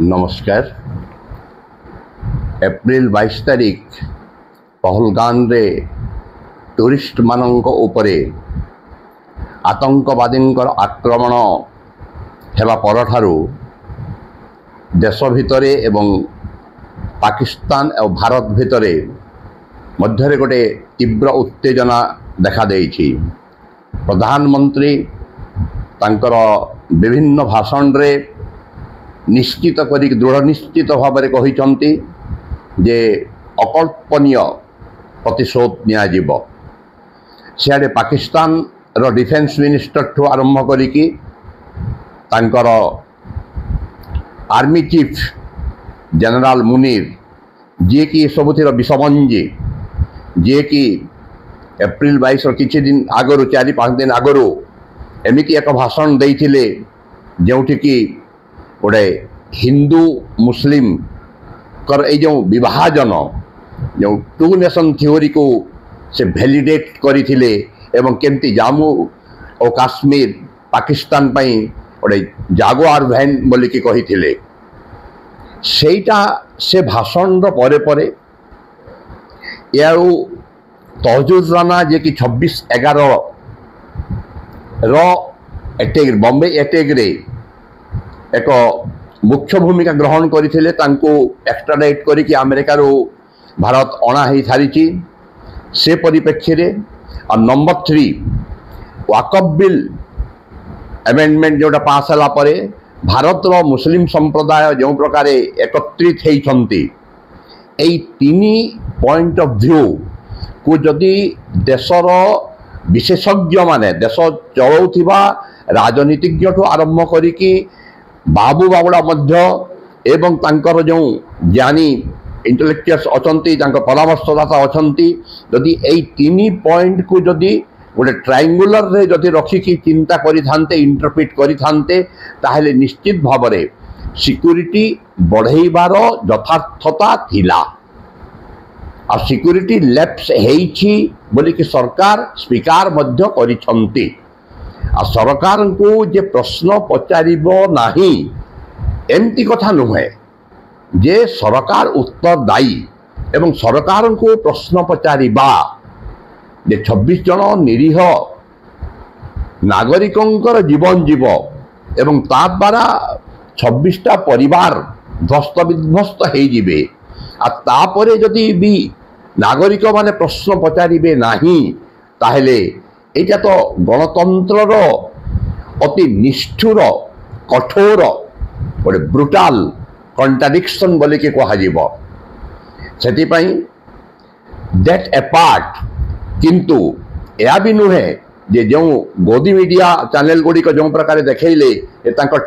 नमस्कार। एप्रिल 22 तारीख पहलगाम रे टूरिस्ट मानक उपरे आतंकवादी आक्रमण हेबा परठारु देश भितरे एवं पाकिस्तान और भारत भितरे मध्य गोटे तीव्र उत्तेजना देखा देइछि। प्रधानमंत्री तांकर विभिन्न भाषण रे निश्चित करी दृढ़ निश्चित भाव में कहिसंती जे अकल्पनीय प्रतिशोध नियाजिब। सियाड़े पाकिस्तान रो डिफेंस मिनिस्टर ठू आरंभ करिकी तांकर आर्मी चीफ जनरल मुनीर जी की सबुथिर विषमंजी जी की एप्रिल 22 किछि दिन आगरु 4-5 दिन आगरु एमिति एक भाषण देइथिले जोठी की गोटे हिंदू मुस्लिम कर ए जो विभाजन जो टू नेशन थ्योरी को से वैलिडेट करिथिले एवं केमती जम्मू और काश्मीर पाकिस्तान पई गोटे जागुआर वैन बोली कि कहिथिले। सेटा से भाषण परे परे यारू तहजूर राना जे कि 26/11 रो अटैक बॉम्बे अटैक रे एक मुख्य भूमिका ग्रहण करथिले तांको एक्स्ट्राडाइट करिकि अमेरिका रो भारत अणा ही सारी से परिप्रेक्षी रे। और नंबर 3 वाकफ बिल अमेंडमेंट जोटा पास होला परे भारत रो मुस्लिम संप्रदाय जो प्रकार एकत्रित होइछंती एई 3 पॉइंट ऑफ व्यू को जदि देशर विशेषज्ञ माने देश चलाउथिबा राजनीतिज्ञ ठू आरंभ करिकि बाबू बाबुड़ा मध्य एवं तांकर जो ज्ञानी इंटेलेक्चुअल्स अछंती तांकर परामर्शदाता अछंती जदि एई 3 पॉइंट को जदि गोटे ट्रायंगुलर रे जदि रखिकी चिंता करि थांते इंटरप्रिट करि थांते ताहेले निश्चित भाव में सिक्योरिटी बढ़ेइबार यथार्थता थिला। आ सिक्योरिटी लैप्स हेइछि बोली कि सरकार स्वीकार मध्य करिछंती। आ सरकार को जे प्रश्न पचारिबो नाही एमती कथा नुहे जे सरकार उत्तरदायी एवं सरकार को प्रश्न पचारिबा जे 26 जन निरीह नागरिकंकर जीवन जीव एवं ता द्वारा 26टा परिवार ध्वस्त विध्वस्त हो जिवे। आ तापरे जदि भी नागरिक माने प्रश्न पचारिबे नाही ताहेले एटा तो गणतंत्र अति निष्ठुर कठोर गोटे ब्रुटाल कंट्राडिक्शन बोली कि कह से दैट एपार्ट किंतु या भी नुहे जे जो गोदी मीडिया चैनल गुड़िक जो प्रकार देखले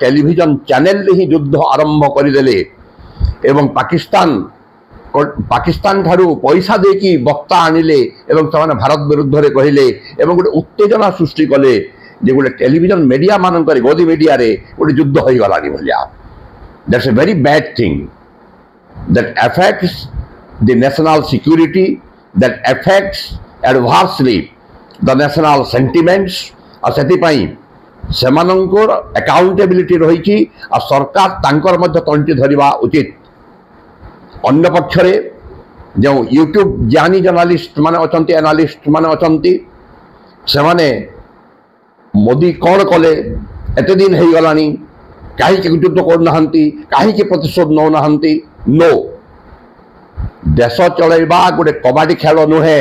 टेलीविजन चैनल ही युद्ध आरंभ करदे एवं पाकिस्तान ठारू पैसा देकी वक्ता आनिले एवं से भारत विरुद्ध रे कहले एवं गोटे उत्तेजना सृष्टि कले जे गोटे टेलीविजन मीडिया मानक गोदी मीडिया रे गोटे युद्ध हो गलानी भलिया। That's a very bad thing that affects the national security that affects adversely the national sentiments. और सेतिपई सेमानंकर अकाउंटेबिलिटी रही और सरकार तांकर मध्य तंटी धरिबा उचित। अन्य पक्षरे जो यूट्यूब ज्ञानी जर्नालीस्ट माने अछंती एनालिस्ट माने अछंती से माने मोदी कौन कले एते दिन हो गलानी कहीं युद्ध करनाहांती कहीं प्रतिशोध नौ नाहांती नो देश चलैबा गोटे कबाडी खेल नुहे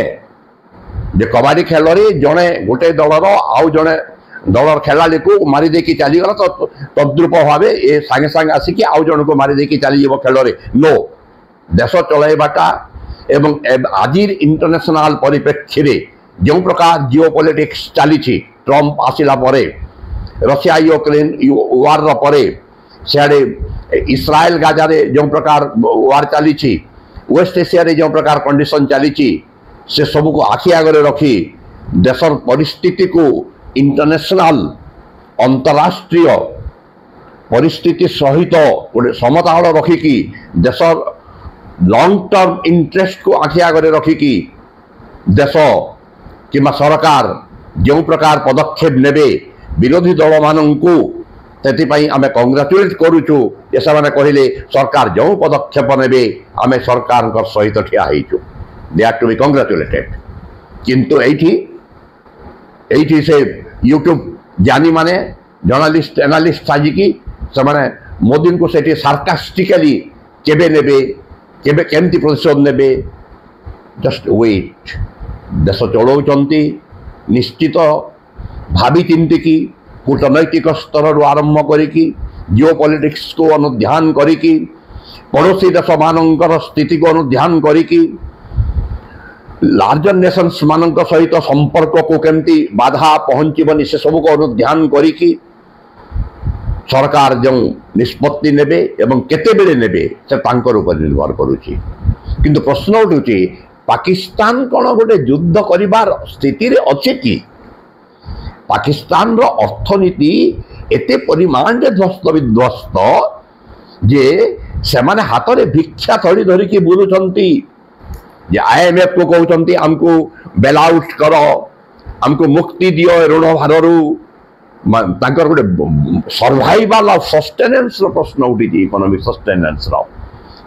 जे कबाडी खेल रे जड़े गोटे दलर आउ जड़े दलर खेलाड़ी को मारी देकी चलीगला तो तद्रुप भाव ए सांगे सांगे आसिकी आउ जन को मारी देकी चलीज खेल रे नो देश चलैबाटा एवं आजिर इंटरनेशनल परिप्रेक्षी रे जो प्रकार जिओ पॉलिटिक्स चली ट्रंप आसिला परे रशिया यूक्रेन वार परे सियाड़े इस्राएल गाजा रे जो प्रकार वार चली वेस्ट एशिया रे जो प्रकार कंडीशन चली से सब को आखि आगे रखी देशर परिस्थिति को इंटरनेशनल अंतरराष्ट्रीय परिस्थिति सहित गोटे समताल रखिकी देशर लॉन्ग टर्म इंटरेस्ट को आखि आगे रखिकी देश कि सरकार जो प्रकार पदक्षेप नेबे विरोधी दल मानू से आम कंग्राचुलेट करुचु जे से कहले सरकार जो पदक्षेप ने आम सरकार सहित ठिया दे आर टू बी कंग्राचुलेटेड किंतु एठी से यूट्यूब जानी माने जर्नालिस्ट एनालिस्ट साजिकी से मोदी को से सार्कास्टिकली केबे नेबे केबे केमती प्रतिशोध नेबे जस्ट वेट देश चलाउचंती निश्चित भावी चिंतिकी कूटनैतिक स्तर आरंभ करिकी जिओ पॉलिटिक्स को अनुध्यान करिकी पड़ोसी देश मानकर स्थिति को अनुध्यान करिकी लार्जर नेशंस मान सहित संपर्क को केमती बाधा पहुंचबनी से सब को अनुध्यान करिकी सरकार जो निष्पत्ति नेबे एवं केते बेले नेबे से तांकर ऊपर निर्भर करुची किंतु प्रश्न उठुची पाकिस्तान कौन गोटे युद्ध करिबार स्थिति रे अछि कि पाकिस्तान रो अर्थनीति एते परिमाण रे ध्वस्त विध्वस्त जे से माने हाथ रे भिक्षा थड़ी धरी की बुलुचंती जे आईएमएफ को कहउचंती हमको बेल आउट करो हमको मुक्ति दियो ऋण भाररू तांकर गोटे सर्वाइवल ऑफ सस्टेनेंस रो प्रश्न उठी इकोनॉमिक सस्टेनेंस रो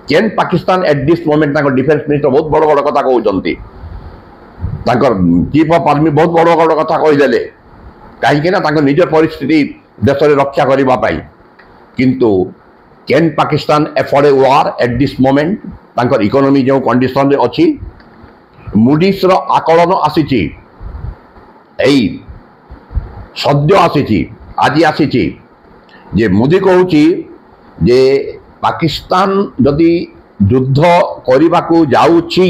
केन पाकिस्तान एट दिस मोमेंट तांकर डिफेंस मिनिस्टर बहुत बड़ बड़ कथा कहउचंती तांकर चीफ ऑफ आर्मी बहुत बड़ बड़ कथा कहि देले कहीं ना तांकर निज परिस्थिति देश रे रक्षा करबा पाई किंतु can Pakistan afford A war eight this moment तांकर इकोनॉमी जो कंडीशन रे अछि मूडीज रो आकलन आसीची एई सद्य आसीची आज आसीची जे मोदी कहूची जे पाकिस्तान यदि युद्ध करने को जाऊची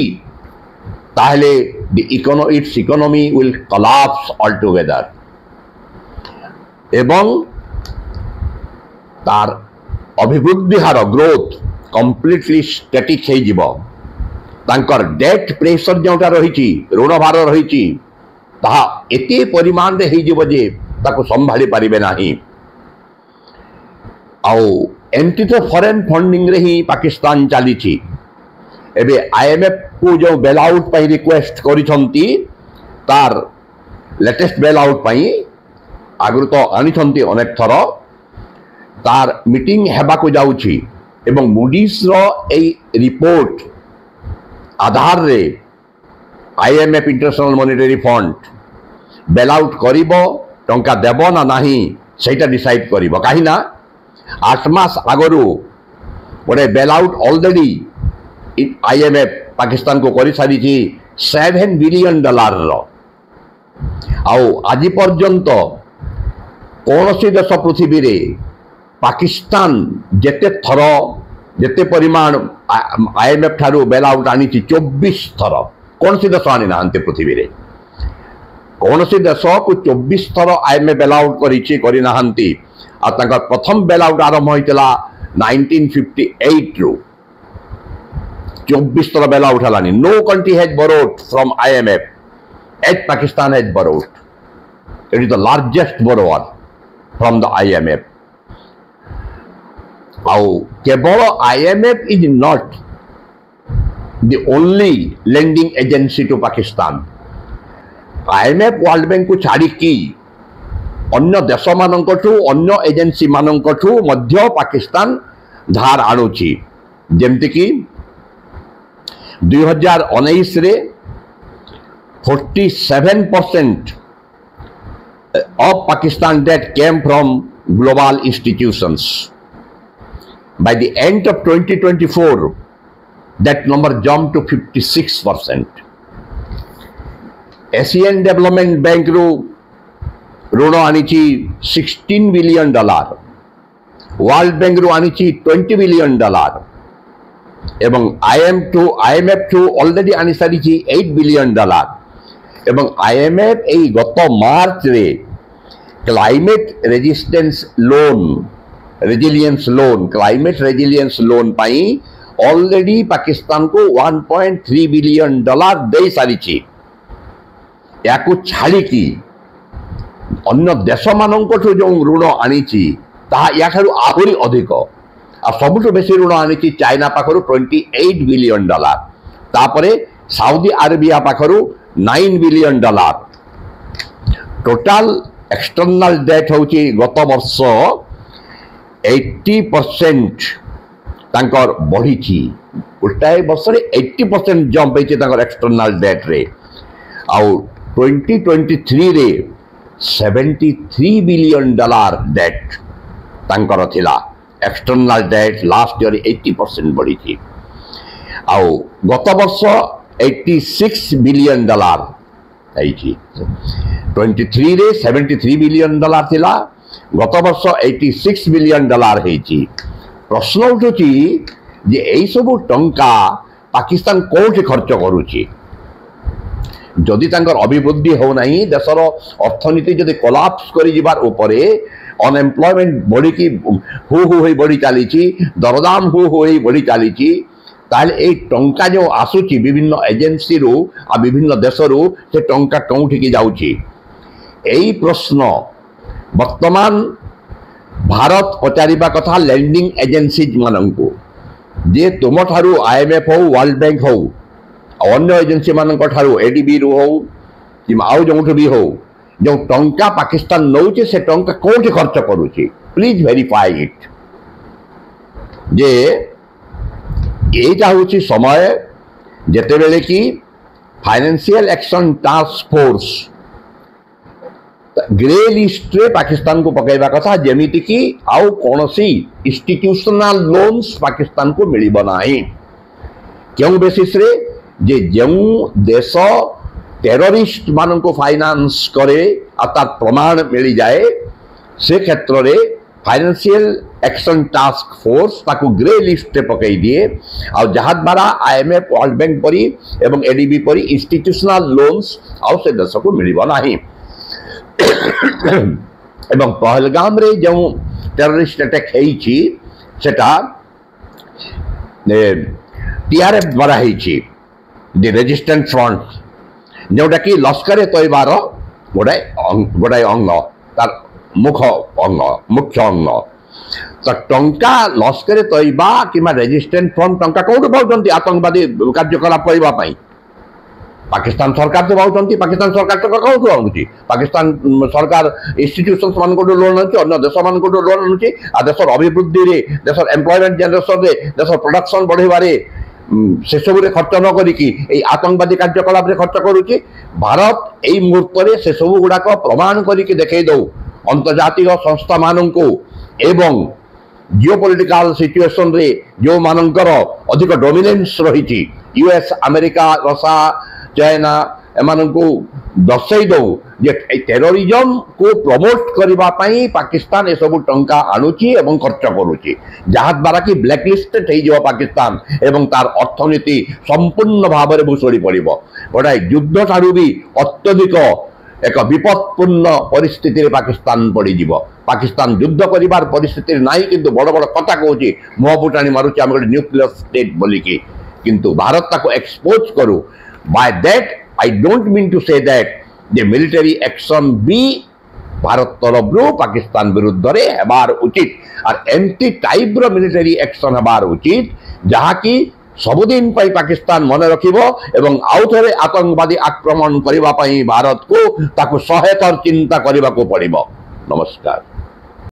ताहले it's economy will collapse all together एवं तार अभिवृद्धि हार ग्रोथ कंप्लीटली स्टैटिक हो जिवो तांकर डेट प्रेशर जोटा रही ऋण भार रही ताहा एते परिमाण रे हो जे ताको संभाली पारिबे नाही आउ एंटी तो फॉरेन फंडिंग रे ही पाकिस्तान चली एबे आईएमएफ को जो बेल आउट पाई रिक्वेस्ट करिसंती तार लेटेस्ट बेल आउट पाई आगु तो आनिसंती अनेक थर तार मीटिंग हेबा को जाउची एवं मूडीज रो ए रिपोर्ट आधार रे IMF international monetary fund bail out करिबो टंका देबो ना नाही सेटा डिसाइड करिबो काहे ना 8 मास आगरु गोटे bail out already IMF Pakistan को करि सारी $7 बिलियन रो आउ आज पर्यंत कौन सी देश पृथ्वी रे पाकिस्तान जेते थर जेते परिमाण आईएमएफ ठारू बेल आउट आनी 24 थर कौन सी देश आनी ना पृथ्वी रे कौन सी देश को 24 थर आईएमएफ बेल आउट करी नाहंती आ तांकर प्रथम बेल आउट आरंभ होइतला 1958 रो 24 थर बेल आउट हलानी no country has borrowed from IMF as Pakistan has borrowed it is the largest borrower from the IMF आउ केवल IMF is not the only lending agency to Pakistan IMF World Bank को छाड़ी की अन्य देश मानकठू अन्य एजेंसी मानकठू मध्य पाकिस्तान धार आणुची जेमति कि 2019 रे 47% of Pakistan debt came from global institutions. By the end of 2024, that number jumped to 56%. Asian Development Bank रू ऋण आनीची $16 बिलियन वर्ल्ड बैंक रू आनीची $20 बिलियन एवं आईएमएफ टू ऑलरेडी आनी सारी $8 बिलियन एवं आईएमएफ ए गत मार्च रे climate resistance loan resilience loan climate resilience loan पाई ऑलरेडी पाकिस्तान को $1.3 बिलियन दे सारी या छाड़ी की अन्य देश मानकठू जो ऋण आनीची ताहा या ठारू आहुरी अधिक आ सबुठु बेसी ऋण आनीची चाइना पाखरु $28 बिलियन तापरे साउदी अरेबिया पाखरु $9 बिलियन टोटाल एक्सटर्नल डेट होची गत वर्ष 80% तांकर बढ़ी गोटाए वर्ष 80% जंप होती एक्सटर्नाल डेट रे आउ 2023 रे $73 बिलियन डेट तांकर थिला एक्सटर्नाल डेट लास्ट ईयर 80% बढ़ी आउ गत वर्ष $86 बिलियन 23 रे $73 बिलियन थिला गत वर्ष $86 बिलियन होईची। प्रश्न उठुची जे एई सब टंका पाकिस्तान कोठी खर्च करूची जदि तांकर अभिवृद्धि हो नहीं देशर अर्थनीति जदि कोलाप्स करि जिबार उपरे अनएम्प्लॉयमेंट बढ़ी की हु होई बढ़ी चली दरदाम हु होई बढ़ी चली ताले ए टंका जो आसुची विभिन्न एजेंसी रु आ विभिन्न देश रु से टंका कौठी की जाउची एई प्रश्न वर्तमान भारत पचारिबा कथा लैंडिंग एजेंसीज मानंकु जे तुम ठारू IMF हो वर्ल्ड बैंक हो अन्य एजेंसी मान ठारू ADB रु हो कि आउ जो भी हो जो टंका पाकिस्तान नौचे से टंका कोठी खर्च करूची प्लीज वेरीफाई इट जे एटा होची समय जेते बेले कि financial action task force grey list रे पाकिस्तान को पकेबा कथा जेमिति कि आउ कोनसी इंस्टीट्यूशनल लोन्स पाकिस्तान को मिलिबो नाही क्यों बेसिस रे जे जेउ देश टेररिस्ट मान को फाइनेंस करे आ तार प्रमाण मिली जाए से क्षेत्र रे फाइनेंशियल एक्शन टास्क फोर्स ताकू ग्रे लिस्ट पकई दिए आ जहाँ द्वारा IMF वर्ल्ड बैंक परी एवं ADB परी इंस्टीट्यूशनल लोन्स आउ से देश को मिलिबो नाही एवं पहलगाम रे जो टेररिस्ट अटैक हेइची सेटा TRF द्वारा हेइची द रेजिस्टेंट फ्रंट जोटा कि लश्कर तैयबार गोटाए अंग तार मुख्य अंग तो टंका लश्कर तैयबा कि रेजिस्टेंट फ्रंट टंका कौन पाँच आतंकवादी कार्यकलाप करने पाकिस्तान सरकार तो पाँच पाकिस्तान सरकार टंका कौन आणुची पाकिस्तान सरकार इंस्टीट्यूशंस मान लोन आणुची अन्य देश मान लोन आणुची आ देशर अभिवृद्धि रे देशर एम्प्लॉयमेंट जनरेशन रे देशर प्रोडक्शन बढ़ेबारे से सब खर्च न करी आतंकवादी कार्यकलाप रे खर्च करुची भारत यही मुहूर्त में से सब गुड़ाक प्रमाण करके देखई दो अंतर्जातीय संस्था मानू एवं जियोपॉलिटिकल सिचुएशन रे जो मानकर अधिक डोमिनेंस रही US अमेरिका रसा चाइना एमान को दर्शाई दो जे टेररिज्म को प्रमोट करने पाकिस्तान ए सब टंका आणुची एवं खर्च करुची जहाँ द्वारा कि ब्लैकलिस्टेड हो पाकिस्तान एवं तार अर्थनीति संपूर्ण भाव में भूषड़ी पड़ो गोटाए युद्ध ठारू भी अत्यधिक एक विपदपूर्ण परिस्थिति पाकिस्तान पड़ज पाकिस्तान युद्ध कर परिस्थिति ना कि बड़ बड़ कथा कहूँ मुह फुटाणी मारुचे आम गोटे न्यूक्लियर स्टेट बोलिकी किंतु भारत ताको एक्सपोज करू by that I don't mean to say that the military action भी भारत तरफ पाकिस्तान विरुद्ध रे हेबार उचित और एमती टाइप रो मिलिटरी एक्शन हेबार उचित जहाँ की सबुदिन पाकिस्तान मन रखिबो एवं आउ थरे आतंकवादी आक्रमण करने भारत को ताको 100 थर चिंता करने को पड़िबो। नमस्कार।